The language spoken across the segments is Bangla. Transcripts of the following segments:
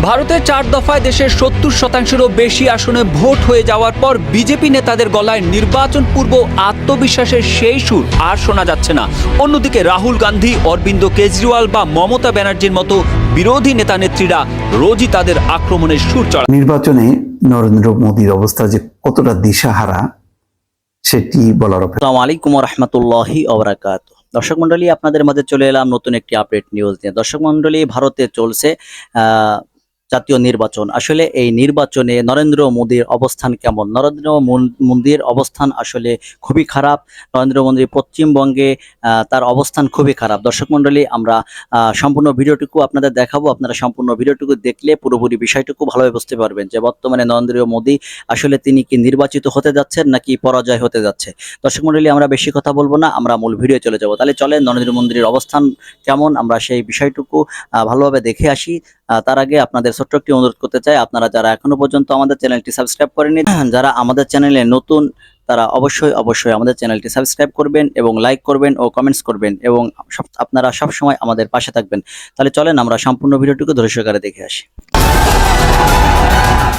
ভারতের 4 দফায় দেশের 70%-এরও বেশি আসনে ভোট হয়ে যাওয়ার পর বিজেপি নেতাদের গলায় নির্বাচন পূর্ব আত্মবিশ্বাসের সেই সুর আর শোনা যাচ্ছে না। অন্যদিকে রাহুল গান্ধী, অরবিন্দ কেজরিওয়াল বা মমতা ব্যানার্জির মতো বিরোধী নেতা নেত্রীরা রোজই তাদের আক্রমণের সুর চড়ায়। নির্বাচনে নরেন্দ্র মোদীর অবস্থা যে কতটা দিশাহারা সেটি বলার অপেক্ষা। আসসালামু আলাইকুম ওয়া রাহমাতুল্লাহি ওয়া বারাকাতুহু। দর্শক মণ্ডলী, আপনাদের মাঝে চলে এলাম নতুন একটি আপডেট নিউজ নিয়ে। দর্শক মণ্ডলী, ভারতে চলছে জাতীয় নির্বাচন। আসলে এই নির্বাচনে নরেন্দ্র মোদীর অবস্থান কেমন? নরেন্দ্র মোদীর অবস্থান আসলে খুবই খারাপ। নরেন্দ্র মোদী পশ্চিমবঙ্গে তার অবস্থান খুবই খারাপ। দর্শক মণ্ডলী, আমরা সম্পূর্ণ ভিডিওটুকু আপনাদের দেখাবো। আপনারা সম্পূর্ণ ভিডিওটুকু দেখলে পুরোপুরি বিষয়টুকু ভালোভাবে বুঝতে পারবেন যে বর্তমানে নরেন্দ্র মোদী আসলে তিনি কি নির্বাচিত হতে যাচ্ছেন নাকি পরাজয় হতে যাচ্ছে। দর্শক মণ্ডলী, আমরা বেশি কথা বলবো না, আমরা মূল ভিডিও চলে যাব। তাহলে চলেন নরেন্দ্র মোদীর অবস্থান কেমন আমরা সেই বিষয়টুকু ভালোভাবে দেখে আসি। তার আগে আপনাদের ছোট্ট একটি অনুরোধ করতে চাই, আপনারা যারা এখনো পর্যন্ত আমাদের চ্যানেলটি সাবস্ক্রাইব করেননি, যারা আমাদের চ্যানেলে নতুন তারা অবশ্যই আমাদের চ্যানেলটি সাবস্ক্রাইব করবেন এবং লাইক করবেন ও কমেন্টস করবেন এবং আপনারা সব সময় আমাদের পাশে থাকবেন। তাহলে চলেন আমরা সম্পূর্ণ ভিডিওটুকু ধৈর্য সহকারে দেখে আসি।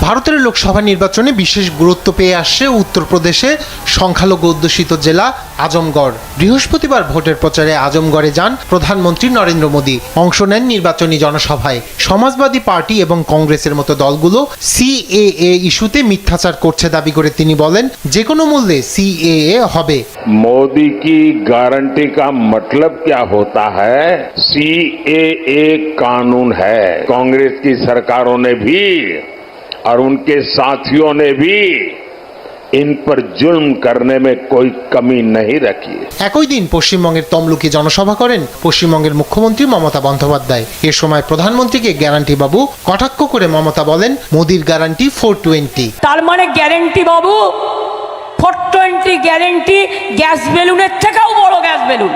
ভারতের লোকসভা নির্বাচনে বিশেষ গুরুত্ব পেয়ে আসছে উত্তরপ্রদেশে সংখ্যালঘু অধ্যুষিত জেলা আজমগড়। বৃহস্পতিবার ভোটের প্রচারে আজমগড়ে যান প্রধানমন্ত্রী নরেন্দ্র মোদী। অংশ নেন নির্বাচনী জনসভায়। সমাজবাদী পার্টি এবং কংগ্রেসের মতো দলগুলো সিএএ ইস্যুতে মিথ্যাচার করছে দাবি করে তিনি বলেন, যে কোনো মূল্যে সিএএ হবে। मोदी की गारंटी का मतलब क्या होता है? सीएए कानून है। कांग्रेस की सरकारों ने भी और उनके साथियों ने भी इन पर जुल्म करने में कोई कमी नहीं रखी। একই দিন পশ্চিমবঙ্গের তমলুকে জনসভা করেন পশ্চিমবঙ্গের মুখ্যমন্ত্রী মমতা বন্দ্যোপাধ্যায়। এ সময় প্রধানমন্ত্রীকে গ্যারান্টি বাবু কটাক্ষ করে মমতা বলেন, মোদির গ্যারান্টি 420। তার মানে গ্যারান্টি বাবু 420 গ্যারান্টি গ্যাস বেলুনের থেকেও বড় gas balloon.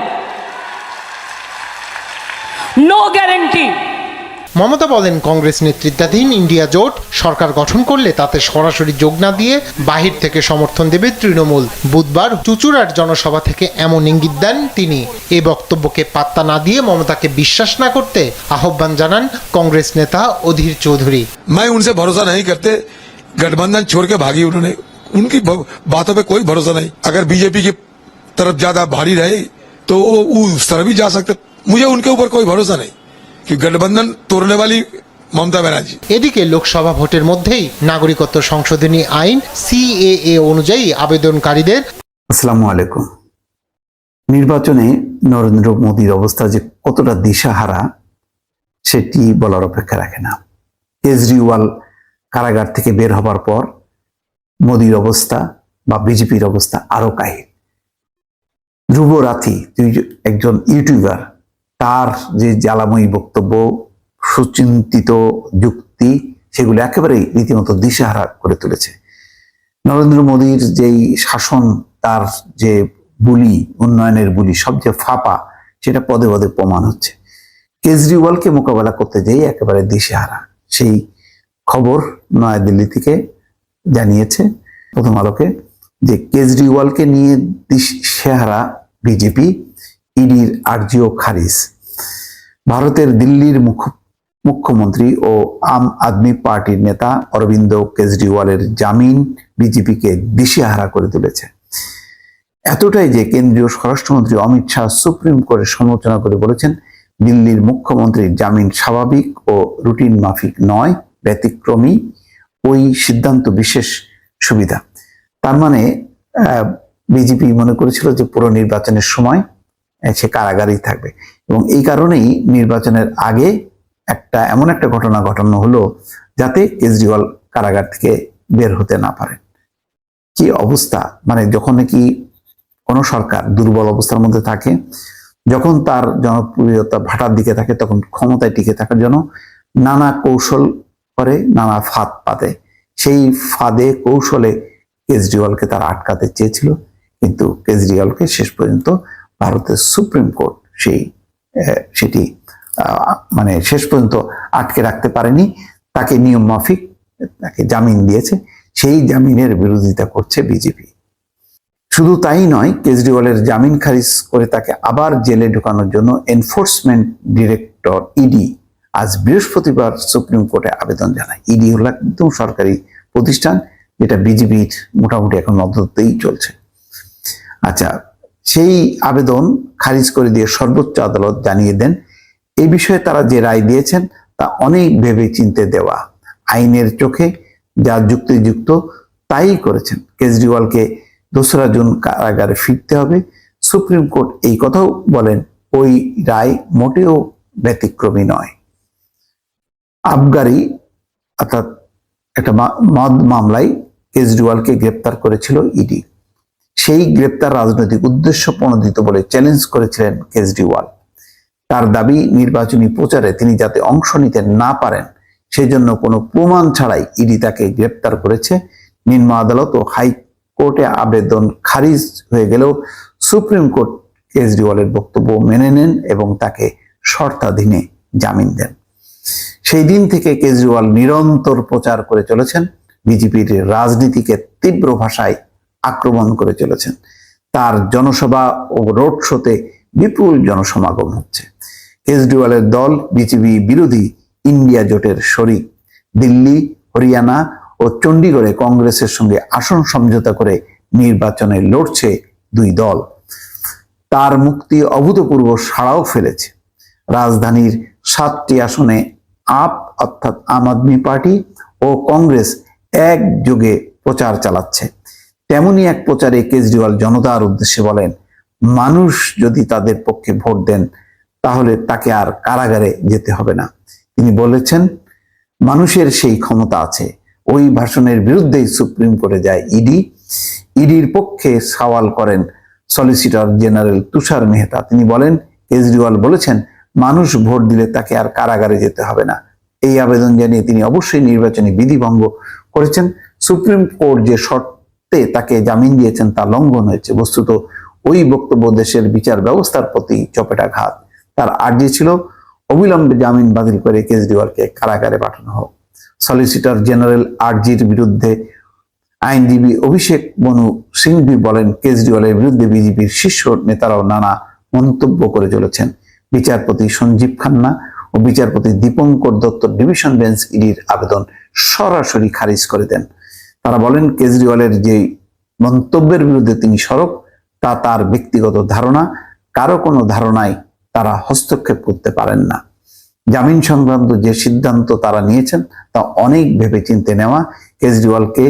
No guarantee. Mamata বলেন, কংগ্রেস নেতৃত্বাধীন ইন্ডিয়া জোট সরকার গঠন করলে তাতে সরাসরি যোগ না দিয়ে বাহির থেকে সমর্থন দেবে তৃণমূল। বুধবার চুচুড়ার জনসভা থেকে এমন ইঙ্গিত দেন তিনি। এ বক্তব্যকে পাত্তা না দিয়ে মমতাকে বিশ্বাস না করতে আহ্বান জানান কংগ্রেস নেতা অধীর চৌধুরী। मैं उनसे भरोसा नहीं करते, गठबंधन छोड़ के भागी उन्होंने, उनकी बातों पे कोई भरोसा नहीं। अगर बीजेपी की तरफ ज्यादा भारी रहे तो वो उस तरफ भी जा सकते। मुझे उनके ऊपर कोई भरोसा नहीं कि गठबंधन तोड़ने वाली মমতা ব্যানার্জি। এদিকে লোকসভা ভোটের মধ্যেই নাগরিকত্ব সংশোধনী আইন সিএএ অনুযায়ী আবেদনকারীদের। আসসালামু আলাইকুম। নির্বাচনে নরেন্দ্র মোদীর অবস্থা যে কতটা দিশাহারা সেটি বলার অপেক্ষা রাখে না। কেজরিওয়াল কারাগার থেকে বের হবার পর মোদীর অবস্থা বা বিজেপির অবস্থা আরো কাহিল। ধ্রুব রাথি, একজন ইউটিউবার, তার যে জ্বালাময়ী বক্তব্য, সুচিন্তিত যুক্তি, সেগুলো একেবারেই রীতিমতো দিশাহারা করে তুলেছে। নরেন্দ্র মোদীর যেই শাসন, তার যে বুলি, উন্নয়নের বুলি, সব যে ফাঁপা, সেটা পদে পদে প্রমাণ হচ্ছে। কেজরিওয়ালকে মোকাবেলা করতে যেই একেবারে দিশেহারা, সেই খবর নয়াদিল্লি থেকে জানিয়েছে প্রথম আলোকে যে কেজরিওয়ালকে নিয়ে দিশেহারা বিজেপি, ইডির আর্জিও খারিজ। ভারতের দিল্লির মুখ্যমন্ত্রী ও আম আদমি পার্টির নেতা অরবিন্দ কেজরিওয়ালের জামিন বিজেপিকে দিশেহারা করে তুলেছে। এতটাই যে কেন্দ্রীয় স্বরাষ্ট্রমন্ত্রী অমিত শাহ সুপ্রিম কোর্টে সমালোচনা করে বলেছেন, দিল্লির মুখ্যমন্ত্রীর জামিন স্বাভাবিক ও রুটিন মাফিক নয়, ব্যতিক্রমী ওই সিদ্ধান্ত বিশেষ সুবিধা। তার মানে বিজেপি মনে করেছিল যে পুরো নির্বাচনের সময় সে কারাগারেই থাকবে, এবং এই কারণেই নির্বাচনের আগে এমন একটা ঘটনা ঘটানো হলো যাতে কেজরিওয়াল কারাগার থেকে বের হতে না পারেন। কি অবস্থা! মানে যখন নাকি কোনো সরকার দুর্বল অবস্থার মধ্যে থাকে, যখন তার জনপ্রিয়তা ভাটার দিকে থাকে, তখন ক্ষমতায় টিকে থাকার জন্য নানা কৌশল করে, নানা ফাঁদ পাতে। সেই ফাঁদে কৌশলে কেজরিওয়ালকে তারা আটকাতে চেয়েছিল, কিন্তু কেজরিওয়ালকে শেষ পর্যন্ত ভারতের সুপ্রিম কোর্ট সেটি মানে শেষ পর্যন্ত আটকে রাখতে পারেনি। তাকে নিয়ম মাফিক তাকে জামিন দিয়েছে। সেই জামিনের বিরোধিতা করছে বিজেপি। শুধু তাই নয়, কেজরিওয়ালের জামিন খারিজ করে তাকে আবার জেলে ঢোকানোর জন্য এনফোর্সমেন্ট ডিরেক্টর ইডি আজ বৃহস্পতিবার সুপ্রিম কোর্টে আবেদন জানায়। ইডি হল একদম সরকারি প্রতিষ্ঠান, যেটা বিজেপির মোটামুটি এখন মদতেই চলছে। আচ্ছা, সেই আবেদন খারিজ করে দিয়ে সর্বোচ্চ আদালত জানিয়ে দেন এই বিষয়ে তারা যে রায় দিয়েছেন তা অনেক ভেবে চিন্তে দেওয়া, আইনের চোখে যা যুক্তিযুক্ত তাই করেছেন। কেজরিওয়ালকে 2রা জুন কারাগারে ফিরতে হবে। সুপ্রিম কোর্ট এই কথাও বলেন, ওই রায় মোটেও ব্যতিক্রমী নয়। আবগারি অর্থাৎ একটা মদ মামলায় কেজরিওয়ালকে গ্রেপ্তার করেছিল ইডি। সেই গ্রেপ্তার রাজনৈতিক উদ্দেশ্য প্রণোদিত বলে চ্যালেঞ্জ করেছিলেন কেজরিওয়াল। তার দাবি, নির্বাচনী প্রচারে তিনি যাতে অংশ নিতে না পারেন সেজন্য কোনো প্রমাণ ছাড়াই ইডি তাকে গ্রেপ্তার করেছে। নিম্ন আদালত ও হাইকোর্টে আবেদন খারিজ হয়ে গেলেও সুপ্রিম কোর্ট কেজরিওয়ালের বক্তব্য মেনে নেন এবং তাকে শর্তাধীনে জামিন দেন। সেই দিন থেকে কেজরিওয়াল নিরন্তর প্রচার করে চলেছেন, বিজেপির রাজনীতিকে তীব্র ভাষায় আক্রমণ করে চলেছেন। তার জনসভা ও রোড শোতে বিপুল জনসমাগম হচ্ছে। কেজরিওয়ালের দল বিজেপি বিরোধী ইন্ডিয়া জোটের শরিক। দিল্লি, হরিয়ানা ও চণ্ডীগড়ে কংগ্রেসের সঙ্গে আসন সমঝোতা করে নির্বাচনে লড়ছে দুই দল। তার মুক্তি অভূতপূর্ব সাড়াও ফেলেছে। রাজধানীর 7টি আসনে আপ অর্থাৎ আম আদমি পার্টি ও কংগ্রেস একযোগে প্রচার চালাচ্ছে। তেমনি এক প্রচারে কেজরিওয়াল জনতার উদ্দেশ্যে বলেন, মানুষ যদি তাদের পক্ষে ভোট দেন তাহলে তাকে আর কারাগারে যেতে হবে না। তিনি বলেছেন, মানুষের সেই ক্ষমতা আছে। ওই ভাষণের বিরুদ্ধেই সুপ্রিম কোর্টে যায় ইডি। ইডির পক্ষে সওয়াল করেন সলিসিটর জেনারেল তুষার মেহতা। তিনি বলেন, কেজরিওয়াল বলেছেন মানুষ ভোট দিলে তাকে আর কারাগারে যেতে হবে না। এই আবেদন জানিয়ে তিনি অবশ্যই নির্বাচনী বিধি ভঙ্গ করেছেন। সুপ্রিম কোর্ট যে শর্তে তাকে জামিন দিয়েছেন তা লঙ্ঘন হয়েছে। বস্তুত ওই বক্তব্য দেশের বিচার ব্যবস্থার প্রতি চপেটাঘাত। তার আর্জি ছিল অবিলম্বে জামিন বাতিল করে কেজরিওয়ালকে কারাগারে পাঠানো হোক। সলিসিটর জেনারেল আর্জির বিরুদ্ধে আইনজীবী অভিষেক বনু সিংভি বলেন, কেজরিওয়ালের বিরুদ্ধে বিজেপির শীর্ষ নেতারাও নানা মন্তব্য করে চলেছেন। বিচারপতি সঞ্জীব খান্না ও বিচারপতি দীপঙ্কর দত্ত ডিভিশন বেঞ্চ ইডির আবেদন সরাসরি খারিজ করে দেন। তারা বলেন, কেজরিওয়ালের যে মন্তব্যের বিরুদ্ধে তিনি সরব তা তার ব্যক্তিগত ধারণা, কারো কোনো ধারণায় তারা হস্তক্ষেপ করতে পারেন না। জামিন সংক্রান্ত যে সিদ্ধান্ত তারা নিয়েছেন তা অনেক ভেবে চিন্তে নেওয়া। কেজরিওয়ালকে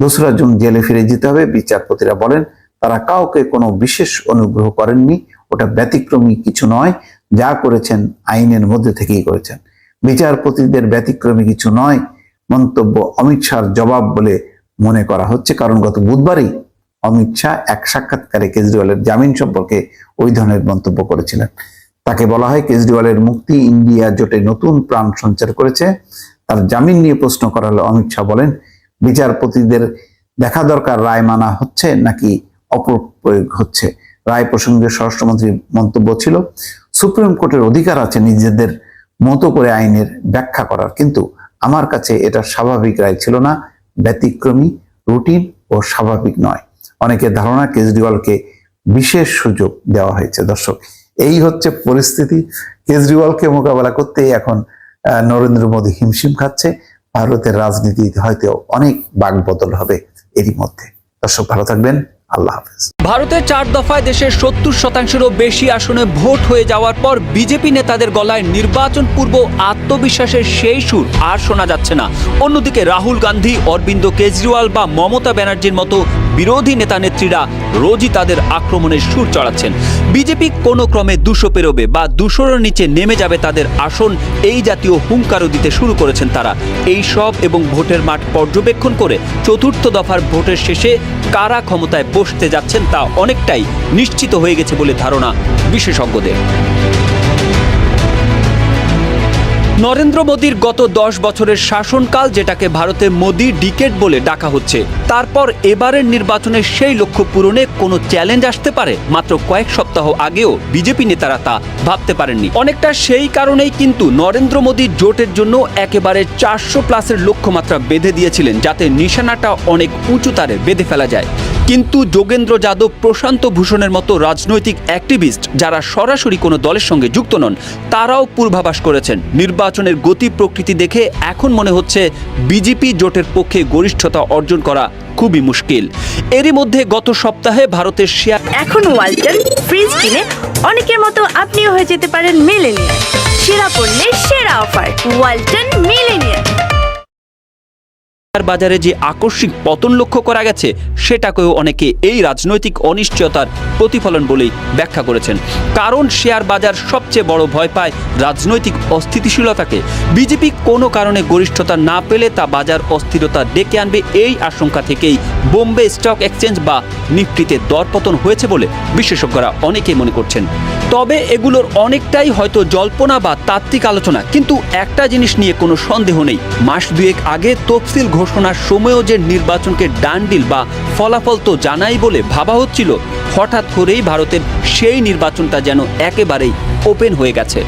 2রা জুন জেলে ফিরে যেতে হবে। বিচারপতিরা বলেন, তারা কাউকে কোনো বিশেষ অনুগ্রহ করেননি, ওটা ব্যতিক্রমী কিছু নয়, যা করেছেন আইনের মধ্যে থেকেই করেছেন। বিচারপতিদের ব্যতিক্রমী কিছু নয় মন্তব্য অমিত শাহর জবাব বলে মনে করা হচ্ছে, কারণ গত বুধবারই অমিত শাহ এক সাক্ষাৎকারে কেজরিওয়ালের জামিন সম্পর্কে ওই ধরনের মন্তব্য করেছিলেন। তাকে বলা হয়, কেজরিওয়ালের মুক্তি ইন্ডিয়া জোটে নতুন প্রাণ সঞ্চার করেছে। তার জামিন নিয়ে প্রশ্ন করা হলে অমিত শাহ বলেন, বিচারপতিদের দেখা দরকার রায় মানা হচ্ছে নাকি অপপ্রয়োগ হচ্ছে। রায় প্রসঙ্গে স্বরাষ্ট্রমন্ত্রীর মন্তব্য ছিল, সুপ্রিম কোর্টের অধিকার আছে নিজেদের মতো করে আইনের ব্যাখ্যা করার, কিন্তু আমার কাছে এটা স্বাভাবিক রায় ছিল না, ব্যতিক্রমী, রুটিন ও স্বাভাবিক নয়। অনেকের ধারণা কেজরিওয়ালকে বিশেষ সুযোগ দেওয়া হয়েছে। দর্শক, এই হচ্ছে পরিস্থিতি। কেজরিওয়ালকে মোকাবেলা করতে এখন নরেন্দ্র মোদী হিমশিম খাচ্ছে। ভারতের রাজনীতিতে হয়তো অনেক বাকবদল হবে এরই মধ্যে। দর্শক, ভালো থাকবেন। আল্লাহ হাফেজ। ভারতের 4 দফায় দেশের 70%-এরও বেশি আসনে ভোট হয়ে যাওয়ার পর বিজেপি নেতাদের গলায় নির্বাচন পূর্ব আত্মবিশ্বাসের সেই সুর আর শোনা যাচ্ছে না। অন্যদিকে রাহুল গান্ধী, অরবিন্দ কেজরিওয়াল বা মমতা ব্যানার্জির মতো বিরোধী নেতা নেত্রীরা রোজই তাদের আক্রমণের সুর চড়াচ্ছেন। বিজেপি কোনো ক্রমে 200 পেরোবে বা 200-এর নিচে নেমে যাবে তাদের আসন, এই জাতীয় হুঙ্কারও দিতে শুরু করেছেন তারা। এই সব এবং ভোটের মাঠ পর্যবেক্ষণ করে 4র্থ দফার ভোটের শেষে কারা ক্ষমতায় বসতে যাচ্ছেন তা অনেকটাই নিশ্চিত হয়ে গেছে বলে ধারণা বিশেষজ্ঞদের। নরেন্দ্র মোদীর গত 10 বছরের শাসনকাল, যেটাকে ভারতে মোদী ডিকেড বলে ডাকা হচ্ছে, তারপর এবারের নির্বাচনের সেই লক্ষ্য পূরণে কোনো চ্যালেঞ্জ আসতে পারে। মাত্র কয়েক সপ্তাহ আগেও বিজেপি নেতারা তা ভাবতে পারেননি। অনেকটা সেই কারণেই কিন্তু নরেন্দ্র মোদী জোটের জন্য একেবারে 400+ লক্ষ্যমাত্রা বেঁধে দিয়েছিলেন, যাতে নিশানাটা অনেক উঁচু তারে বেঁধে ফেলা যায়। কিন্তু যোগেন্দ্র যাদব, প্রশান্ত ভূষণের মতো রাজনৈতিক অ্যাক্টিভিস্ট যারা সরাসরি কোনো দলের সঙ্গে যুক্ত নন, তারাও পূর্বাভাস করেছেন নির্বাচনের গতি প্রকৃতি দেখে এখন মনে হচ্ছে বিজেপি জোটের পক্ষে গরিষ্ঠতা অর্জন করা খুবই মুশকিল। এরই মধ্যে গত সপ্তাহে ভারতের শেয়ার এখন ওয়ালটন ফ্রিজ কিনে অনেকের মতো আপনিও হয়ে যেতে পারেন মিলেনিয়ার। সেরা পণ্যের সেরা অফার, ওয়ালটন মিলেনিয়ার। বাজারে যে আকস্মিক পতন লক্ষ্য করা গেছে সেটাকেও অনেকে এই রাজনৈতিক অনিশ্চয়তার প্রতিফলন বলেই ব্যাখ্যা করেছেন। কারণ শেয়ার বাজার সবচেয়ে বড় ভয় পায় রাজনৈতিক অস্থিতিশীলতাকে। বিজেপি কোনো কারণে গরিষ্ঠতা না পেলে তা বাজার অস্থিরতা ডেকে আনবে, এই আশঙ্কা থেকেই বোম্বে স্টক এক্সচেঞ্জ বা নিফটিতে দরপতন হয়েছে বলে বিশেষজ্ঞরা অনেকেই মনে করছেন। তবে এগুলোর অনেকটাই হয়তো জল্পনা বা তাত্ত্বিক আলোচনা, কিন্তু একটা জিনিস নিয়ে কোনো সন্দেহ নেই, মাস দুয়েক আগে তফসিল ঘোষণার সময়ও যে নির্বাচনকে ডানডিল বা ফলাফল তো জানাই বলে ভাবা হচ্ছিল, হঠাৎ করেই ভারতের সেই নির্বাচনটা যেন একেবারেই ওপেন হয়ে গেছে।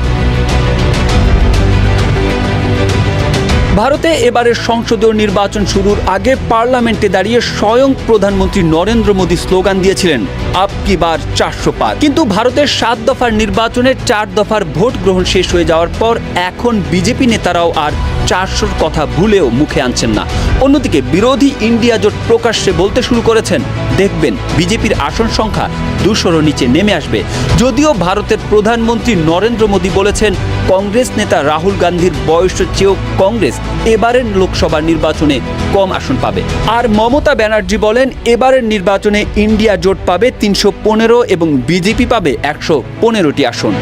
ভারতে এবারের সংসদীয় নির্বাচন শুরুর আগে পার্লামেন্টে দাঁড়িয়ে স্বয়ং প্রধানমন্ত্রী নরেন্দ্র মোদী স্লোগান দিয়েছিলেন আব কি বার 400 পার। কিন্তু ভারতের 7 দফার নির্বাচনে 4 দফার ভোট গ্রহণ শেষ হয়ে যাওয়ার পর এখন বিজেপি নেতারাও আর 400-র কথা ভুলেও মুখে আনছেন না। অন্যদিকে বিরোধী ইন্ডিয়া জোট প্রকাশ্যে বলতে শুরু করেছেন, দেখবেন বিজেপির আসন সংখ্যা 200-র নিচে নেমে আসবে। যদিও ভারতের প্রধানমন্ত্রী নরেন্দ্র মোদী বলেছেন কংগ্রেস নেতা রাহুল গান্ধীর বয়সের চেয়েও কংগ্রেস এবারের লোকসভা নির্বাচনে কম আসন পাবে। আর মমতা ব্যানার্জি বলেন এবারের নির্বাচনে ইন্ডিয়া জোট পাবে 315 এবং বিজেপি পাবে 115টি আসন।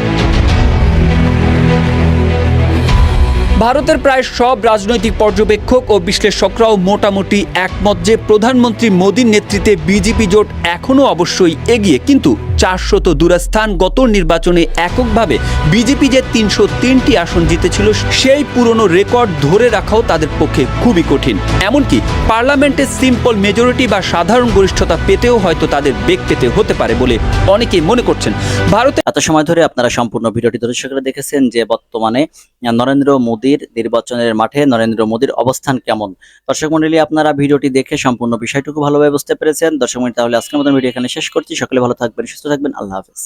ভারতের প্রায় সব রাজনৈতিক পর্যবেক্ষক ও বিশ্লেষকরাও মোটামুটি একমত যে প্রধানমন্ত্রী মোদীর নেতৃত্বে বিজেপি জোট এখনও অবশ্যই এগিয়ে, কিন্তু 400 তো দূরস্থান, গত নির্বাচনে এককভাবে বিজেপি যে 303টি আসন জিতেছিল সেই পুরনো রেকর্ড ধরে রাখাও তাদের পক্ষে খুবই কঠিন। এমনকি পার্লামেন্টে সিম্পল মেজরিটি বা সাধারণ গরিষ্ঠতা পেতেও হয়তো তাদের বেগ পেতে হতে পারে বলে অনেকেই মনে করছেন। ভারতে এত সময় ধরে আপনারা সম্পূর্ণ ভিডিওটি দর্শকরা দেখেছেন যে বর্তমানে নরেন্দ্র মোদীর নির্বাচনের মাঠে নরেন্দ্র মোদীর অবস্থান কেমন। দর্শক মণ্ডলী, আপনারা ভিডিওটি দেখে সম্পূর্ণ বিষয়টুকু ভালোভাবে বুঝতে পেরেছেন। দর্শক মণ্ডলী, তাহলে আজকের মতো ভিডিও এখানে শেষ করছি। সকলে ভালো থাকবেন, সুস্থ থাকবেন। আল্লাহ হাফেজ।